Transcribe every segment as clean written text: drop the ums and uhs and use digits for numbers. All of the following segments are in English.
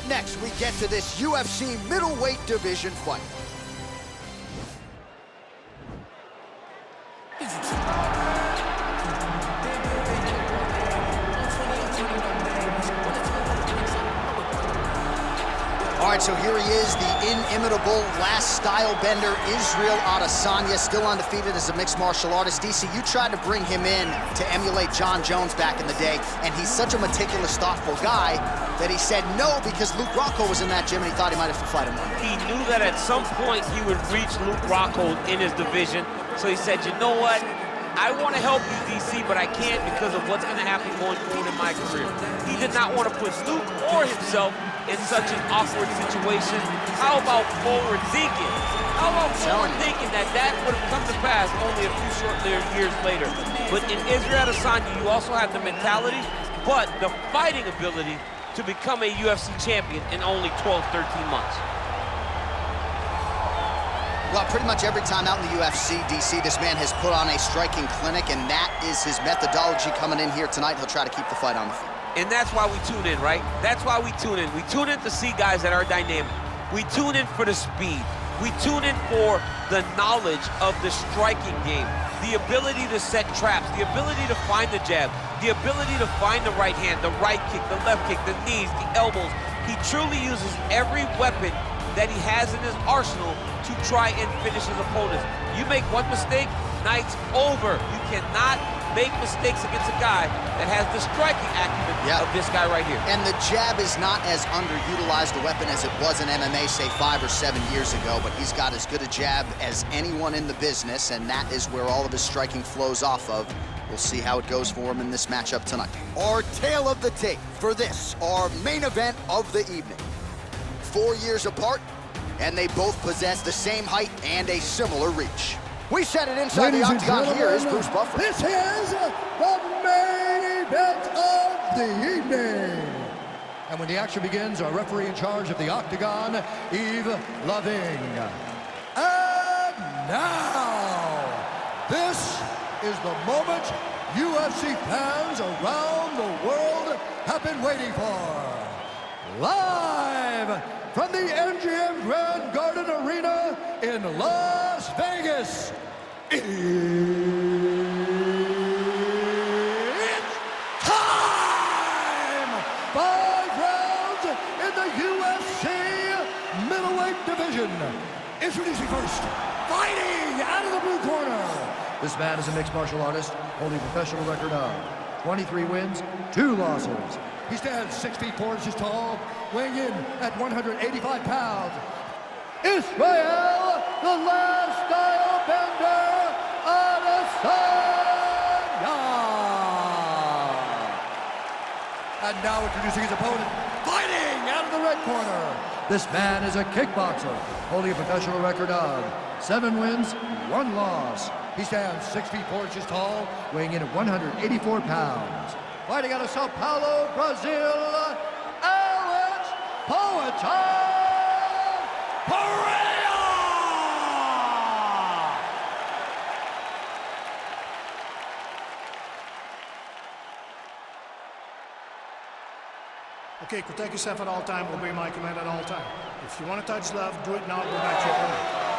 Up next, we get to this UFC middleweight division fight. All right, so here he is, the inimitable last style bender, Israel Adesanya, still undefeated as a mixed martial artist. DC, you tried to bring him in to emulate John Jones back in the day, and he's such a meticulous, thoughtful guy that he said no because Luke Rockhold was in that gym and he thought he might have to fight him one day. He knew that at some point he would reach Luke Rockhold in his division, so he said, you know what? I want to help you, DC, but I can't because of what's going to happen going forward in my career. He did not want to put Luke or himself in such an awkward situation. How about forward thinking? How about forward thinking that would have come to pass only a few short years later? But in Israel Adesanya, you also have the mentality, but the fighting ability to become a UFC champion in only 12, 13 months. Well, pretty much every time out in the UFC, DC, this man has put on a striking clinic, and that is his methodology coming in here tonight. He'll try to keep the fight on the feet. And that's why we tune in, right? That's why we tune in. We tune in to see guys that are dynamic. We tune in for the speed. We tune in for the knowledge of the striking game, the ability to set traps, the ability to find the jab, the ability to find the right hand, the right kick, the left kick, the knees, the elbows. He truly uses every weapon that he has in his arsenal to try and finish his opponents. You make one mistake, night's over. You cannot make mistakes against a guy that has the striking acumen of this guy right here. And the jab is not as underutilized a weapon as it was in MMA, say 5 or 7 years ago, but he's got as good a jab as anyone in the business, and that is where all of his striking flows off of. We'll see how it goes for him in this matchup tonight. Our tale of the tape for this, our main event of the evening. 4 years apart, and they both possess the same height and a similar reach. We set it inside the octagon. Here is Bruce Buffer. This is the main event of the evening. And when the action begins, our referee in charge of the octagon, Yves Loving. And now, this is the moment UFC fans around the world have been waiting for. Live from the MGM Grand Garden Arena in Las Vegas, it's time! 5 rounds in the UFC middleweight division. Introducing first, fighting out of the blue corner. This man is a mixed martial artist, holding a professional record of 23 wins, 2 losses. He stands 6 feet 4 inches tall, weighing in at 185 pounds. Israel, the last style bender, Adesanya. And now introducing his opponent, fighting out of the red corner. This man is a kickboxer, holding a professional record of 7 wins, 1 loss. He stands 6 feet 4 inches tall, weighing in at 184 pounds. Fighting out of Sao Paulo, Brazil, Alex Pereira! Okay, protect yourself at all time, obey my command at all time. If you want to touch love, do it now, go back to your opponent.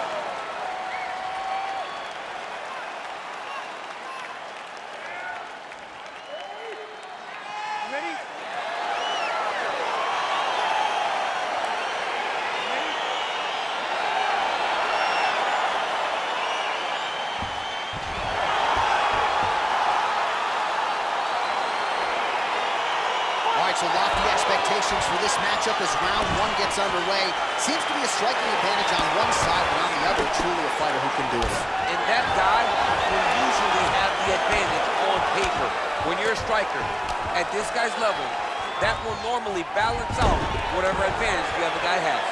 So lofty expectations for this matchup as round 1 gets underway. Seems to be a striking advantage on one side, but on the other, truly a fighter who can do it. And that guy will usually have the advantage on paper. When you're a striker, at this guy's level, that will normally balance out whatever advantage the other guy has.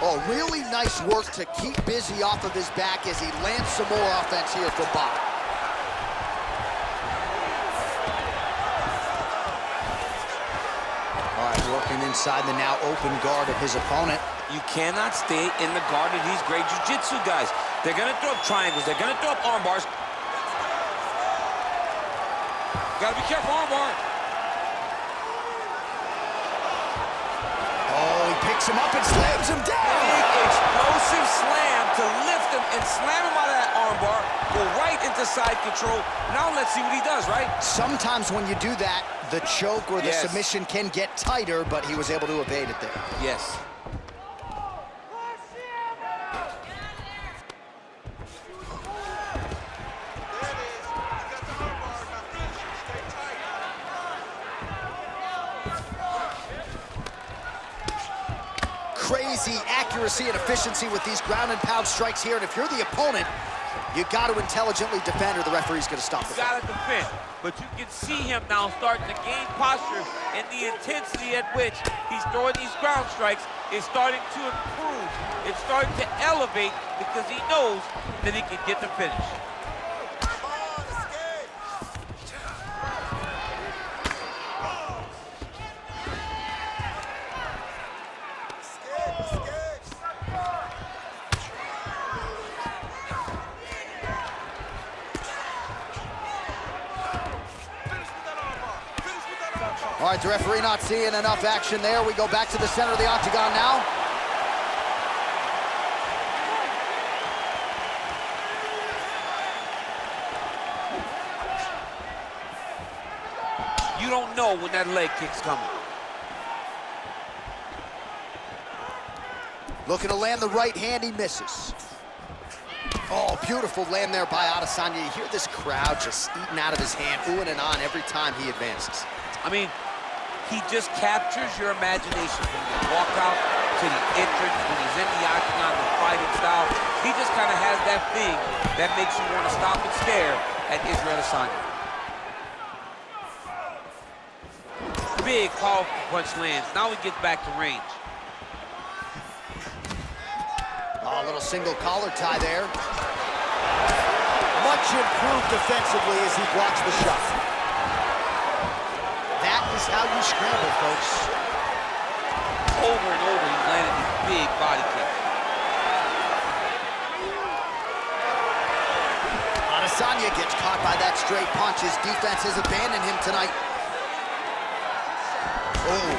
Oh, really nice work to keep busy off of his back as he lands some more offense here for Bob. All right, working inside the now open guard of his opponent. You cannot stay in the guard of these great jiu-jitsu guys. They're going to throw up triangles. They're going to throw up arm bars. Gotta be careful, armbar. Oh, he picks him up and slams him down. Big explosive slam to lift him and slam him out of that armbar. Go right into side control. Now let's see what he does, right? Sometimes when you do that, the choke or the Yes. submission can get tighter, but he was able to evade it there. Yes. Crazy accuracy and efficiency with these ground and pound strikes here, and if you're the opponent, you got to intelligently defend or the referee's going to stop the fight. Gotta defend, but you can see him now starting to gain posture, and the intensity at which he's throwing these ground strikes is starting to improve. It's starting to elevate because he knows that he can get the finish. All right, the referee not seeing enough action there. We go back to the center of the octagon now. You don't know when that leg kick's coming. Looking to land the right hand, he misses. Oh, beautiful land there by Adesanya. You hear this crowd just eating out of his hand, oohing and on every time he advances. I mean, he just captures your imagination from the walkout to the entrance, when he's in the octagon, the fighting style. He just kind of has that thing that makes you want to stop and stare at Israel Adesanya. Big, powerful punch lands. Now he gets back to range. Oh, a little single collar tie there. Much improved defensively as he blocks the shot. That is how you scramble, folks. Over and over, he's landed these big body kicks. Adesanya gets caught by that straight punch. His defense has abandoned him tonight. Oh.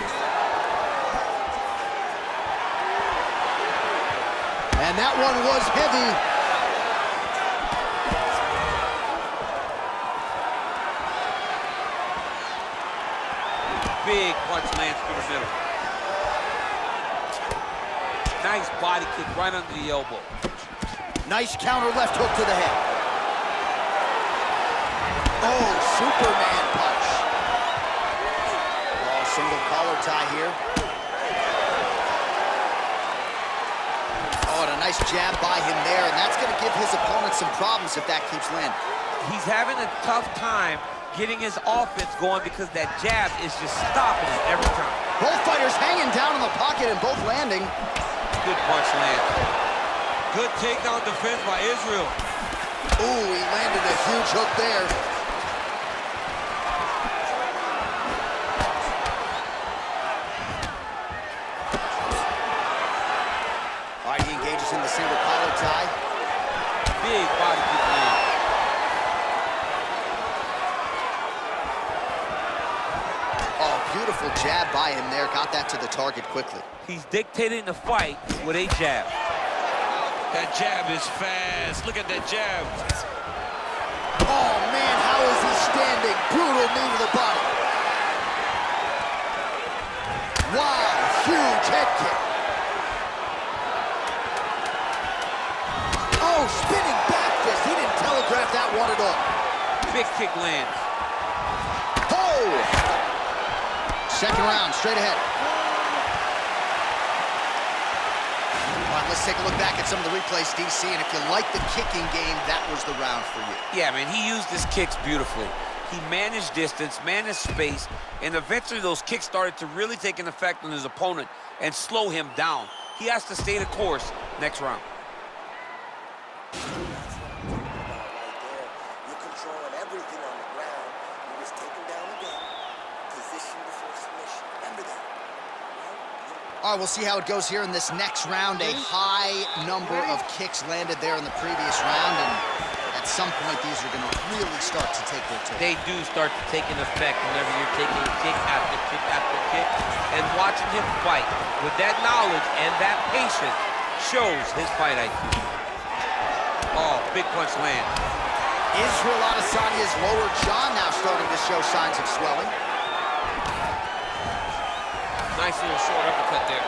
And that one was heavy. Big punch lands through the middle. Nice body kick right under the elbow. Nice counter left hook to the head. Oh, Superman punch. Oh, single collar tie here. Oh, and a nice jab by him there, and that's going to give his opponent some problems if that keeps landing. He's having a tough time getting his offense going because that jab is just stopping him every time. Both fighters hanging down in the pocket and both landing. Good punch land. Good takedown defense by Israel. Ooh, he landed a huge hook there. All right, he engages in the single collar tie. Big body kick land. Oh, beautiful jab by him there. Got that to the target quickly. He's dictating the fight with a jab. That jab is fast. Look at that jab. Oh, man, how is he standing? Brutal knee to the body. Wow, huge head kick. Oh, spinning back fist. He didn't telegraph that one at all. Big kick lands. Oh! Second round, straight ahead. All right, let's take a look back at some of the replays, DC, and if you like the kicking game, that was the round for you. Yeah, man, he used his kicks beautifully. He managed distance, managed space, and eventually those kicks started to really take an effect on his opponent and slow him down. He has to stay the course next round. You're controlling everything on the ground. You just take him down again. Position before submission. Remember that. Right? All right, we'll see how it goes here in this next round. A high number of kicks landed there in the previous round, and at some point, these are going to really start to take their toll. They do start to take an effect whenever you're taking kick after kick after kick. And watching him fight with that knowledge and that patience shows his fight IQ. Oh, big punch land. Israel Adesanya's lower jaw now starting to show signs of swelling. Nice little short uppercut there.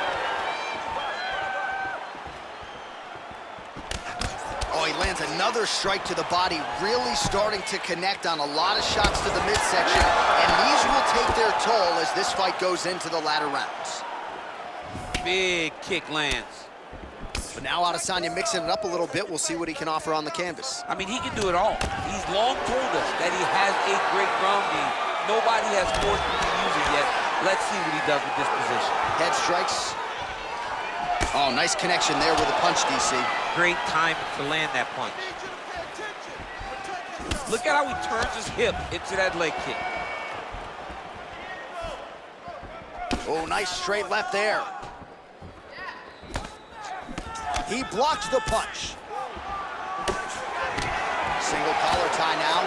Oh, he lands another strike to the body, really starting to connect on a lot of shots to the midsection, and these will take their toll as this fight goes into the latter rounds. Big kick lands. But now Adesanya mixing it up a little bit. We'll see what he can offer on the canvas. I mean, he can do it all. He's long told us that he has a great ground game. Nobody has forced him to use it yet. Let's see what he does with this position. Head strikes. Oh, nice connection there with a punch, DC. Great time to land that punch. Look at how he turns his hip into that leg kick. Oh, nice straight left there. He blocks the punch. Single collar tie now.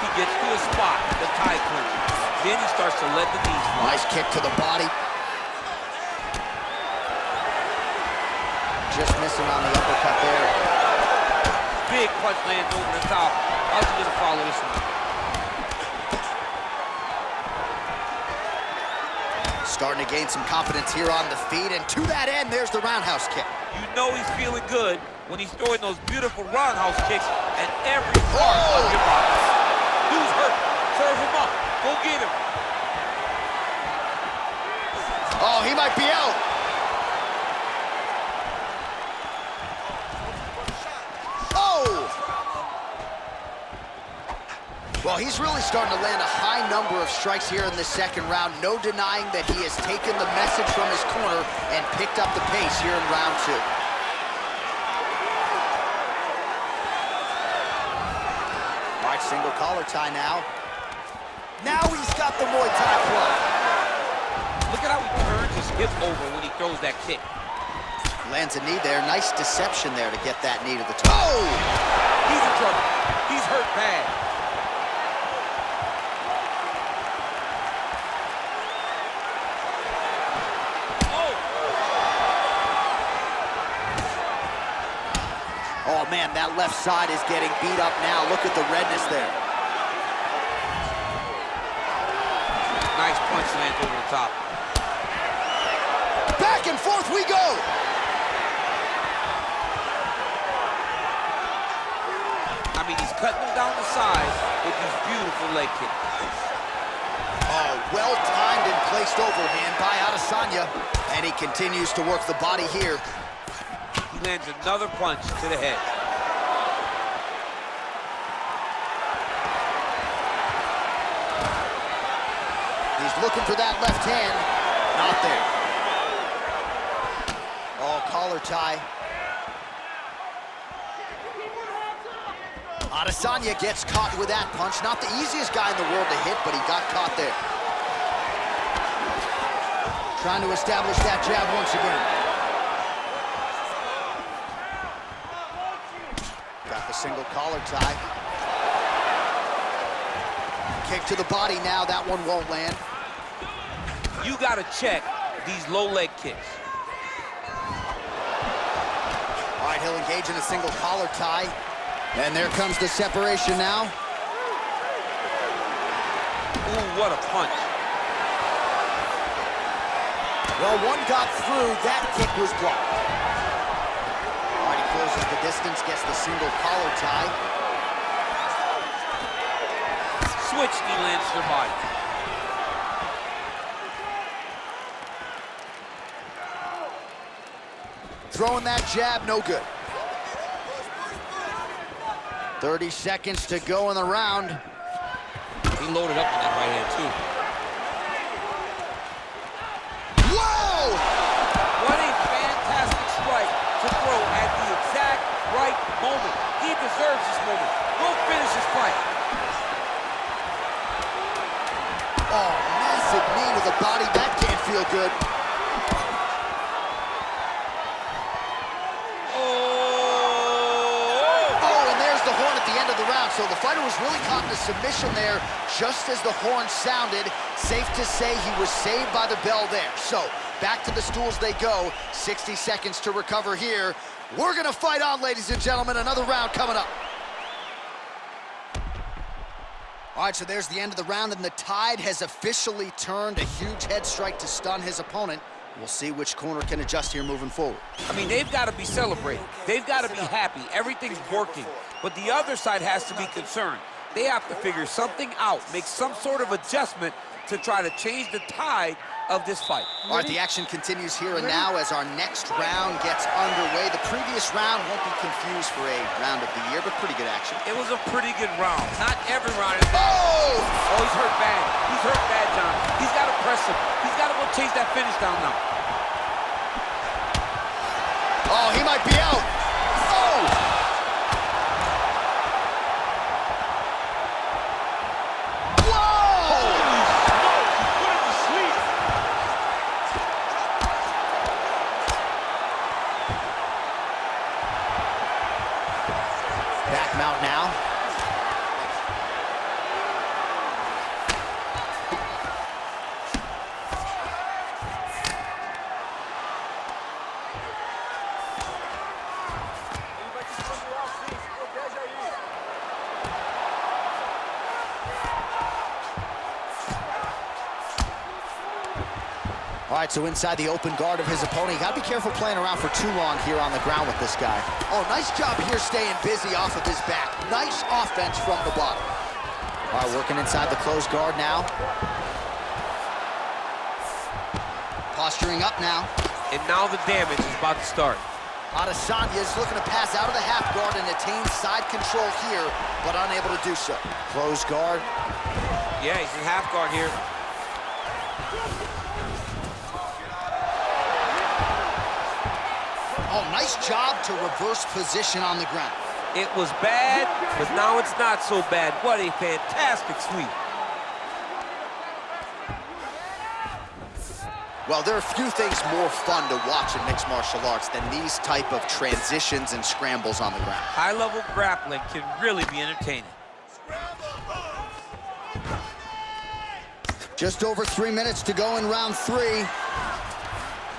He gets to his spot, the tie clinch. Then he starts to let the knees fly. Nice kick to the body. Just missing on the uppercut there. Big punch lands over the top. How's he gonna follow this one? Starting to gain some confidence here on the feet, and to that end, there's the roundhouse kick. You know he's feeling good when he's throwing those beautiful roundhouse kicks at every part of your body. Dude's hurt. Serve him up. Go get him. Oh, he might be out. Oh! Well, he's really starting to land a high number of strikes here in the second round. No denying that he has taken the message from his corner and picked up the pace here in round two. All right, single collar tie now. Now he's got the Muay Thai fly. Look at how he turns his hip over when he throws that kick. Lands a knee there. Nice deception there to get that knee to the toe. Oh! He's in trouble. He's hurt bad. Oh, man, that left side is getting beat up now. Look at the redness there. Nice punch lands over the top. Back and forth we go. I mean, he's cutting them down the sides with these beautiful leg kicks. Oh, well-timed and placed overhand by Adesanya. And he continues to work the body here. He lands another punch to the head. He's looking for that left hand. Not there. Oh, collar tie. Adesanya gets caught with that punch. Not the easiest guy in the world to hit, but he got caught there. Trying to establish that jab once again. Got the single collar tie. Kick to the body now. That one won't land. You gotta check these low leg kicks. All right, he'll engage in a single collar tie. And there comes the separation now. Ooh, what a punch. Well, one got through. That kick was blocked. All right, he closes the distance, gets the single collar tie. Switch knee lands to the body. Throwing that jab, no good. 30 seconds to go in the round. He loaded up on that right hand, too. Whoa! What a fantastic strike to throw at the exact right moment. He deserves this moment. Go finish his fight. Oh, massive knee to the body. That can't feel good. was really caught in a submission there just as the horn sounded. Safe to say he was saved by the bell there. So, back to the stools they go. 60 seconds to recover here. We're gonna fight on, ladies and gentlemen. Another round coming up. All right, so there's the end of the round, and the tide has officially turned. A huge head strike to stun his opponent. We'll see which corner can adjust here moving forward. I mean, they've got to be celebrating. They've got to be happy. Everything's working. But the other side has to be concerned. They have to figure something out, make some sort of adjustment to try to change the tide of this fight. All right, the action continues here and now as our next round gets underway. The previous round won't be confused for a round of the year, but pretty good action. It was a pretty good round. Not every round is bad. Oh! Oh, he's hurt bad. He's hurt bad, John. He's got to press him. He's got to go chase that finish down now. Oh, he might be out. Oh! Back mount now. All right, so inside the open guard of his opponent. You gotta be careful playing around for too long here on the ground with this guy. Oh, nice job here staying busy off of his back. Nice offense from the bottom. All right, working inside the closed guard now. Posturing up now. And now the damage is about to start. Adesanya is looking to pass out of the half guard and attain side control here, but unable to do so. Closed guard. Yeah, he's in half guard here. Oh, nice job to reverse position on the ground. It was bad, but now it's not so bad. What a fantastic sweep. Well, there are few things more fun to watch in mixed martial arts than these type of transitions and scrambles on the ground. High-level grappling can really be entertaining. Just over 3 minutes to go in round 3.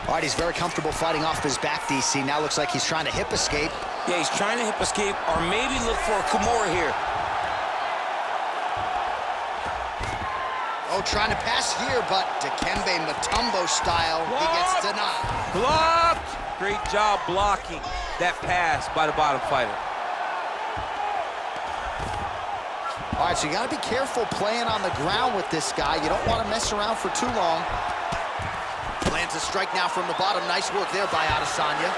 All right, he's very comfortable fighting off his back, DC. Now looks like he's trying to hip escape. Yeah, he's trying to hip escape or maybe look for a Kimura here. Oh, trying to pass here, but Dikembe Mutombo style, he gets denied. Blocked! Great job blocking that pass by the bottom fighter. All right, so you got to be careful playing on the ground with this guy. You don't want to mess around for too long. Lands a strike now from the bottom. Nice work there by Adesanya.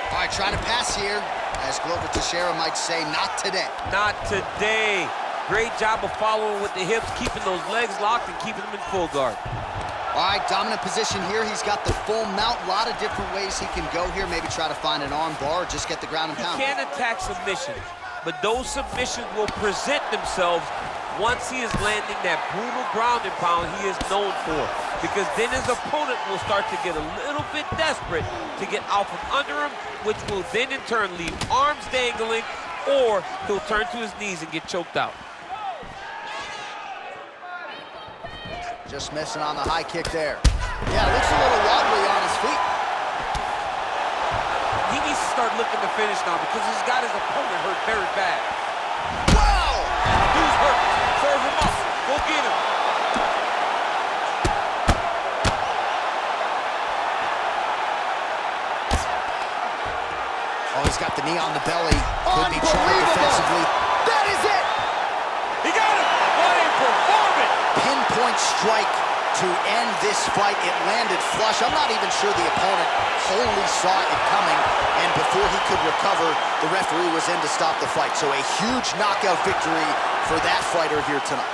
All right, trying to pass here. As Glover Teixeira might say, not today. Not today. Great job of following with the hips, keeping those legs locked and keeping them in full guard. All right, dominant position here. He's got the full mount. A lot of different ways he can go here. Maybe try to find an arm bar or just get the ground and pound. He can attack submission, but those submissions will present themselves once he is landing that brutal ground and pound he is known for. Because then his opponent will start to get a little bit desperate to get out from under him, which will then in turn leave arms dangling, or he'll turn to his knees and get choked out. Just missing on the high kick there. Yeah, looks a little wobbly on his feet. He needs to start looking to finish now because he's got his opponent hurt very bad. Wow! Dude's hurt. Serve him up. Go get him. Oh, he's got the knee on the belly. Could be trouble defensively. That is it! He got him! What a performance! Pinpoint strike to end this fight. It landed flush. I'm not even sure the opponent wholly saw it coming, and before he could recover, the referee was in to stop the fight. So a huge knockout victory for that fighter here tonight.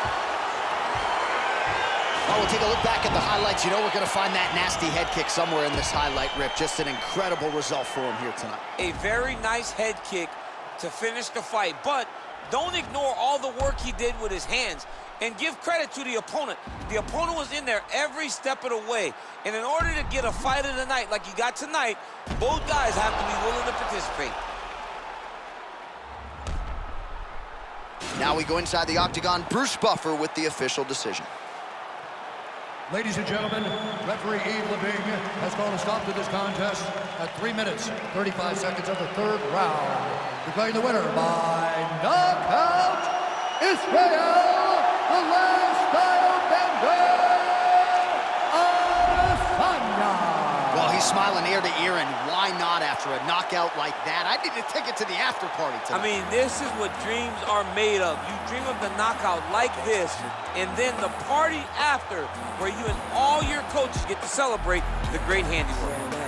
Oh, we'll take a look back at the highlights. You know we're going to find that nasty head kick somewhere in this highlight rip. Just an incredible result for him here tonight. A very nice head kick to finish the fight, but don't ignore all the work he did with his hands. And give credit to the opponent. The opponent was in there every step of the way. And in order to get a fight of the night like you got tonight, both guys have to be willing to participate. Now we go inside the octagon. Bruce Buffer with the official decision. Ladies and gentlemen, referee Yves Leving has called a stop to this contest at 3 minutes, 35 seconds of the third round. Declaring the winner by knockout, Israel, the last style bender, Adesanya. Well, he's smiling ear to ear, and why not after a knockout like that? I need a ticket to the after party tonight. I mean, this is what dreams are made of. You dream of the knockout like this, and then the party after, where you and all your coaches get to celebrate the great handiwork.